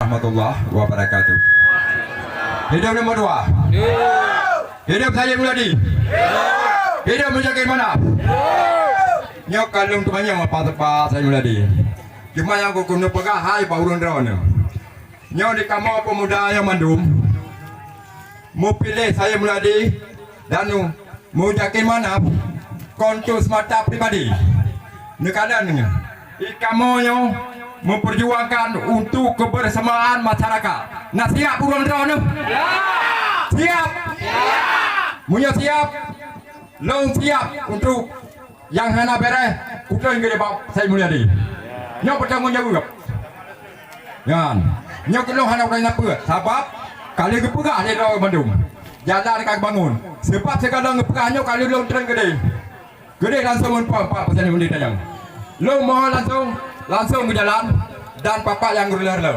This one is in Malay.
warahmatullahi wabarakatuh. Hidup nomor 2. Hidup saya Muladi. Hidup menjaga mana? Nyok kalung temannya apa saya Muladi. Cuma yang aku guna pegah hai baurun drone. Nyok di kamu pemuda yang mandum. Mau pilih saya Muladi dan mau jakin mana? Kontus mata pribadi. Nekadannya. Kamu yang memperjuangkan untuk kebersamaan masyarakat. Nah siap burung drone? Siap. Munya siap. Long siap untuk yang hana beres. Kucing gede bau saya Mulyadi. Nyok bertanggung jawab. Yan. Nyok long hana orang nak buat. Sebab kali kepegah dia orang Bandung. Jalan dekat bangun. Sebab sekarang kepegah nyok kali long tren gede. Gede langsung pak pasal ini tayang. Long mohon langsung berjalan dan papa yang berlalu.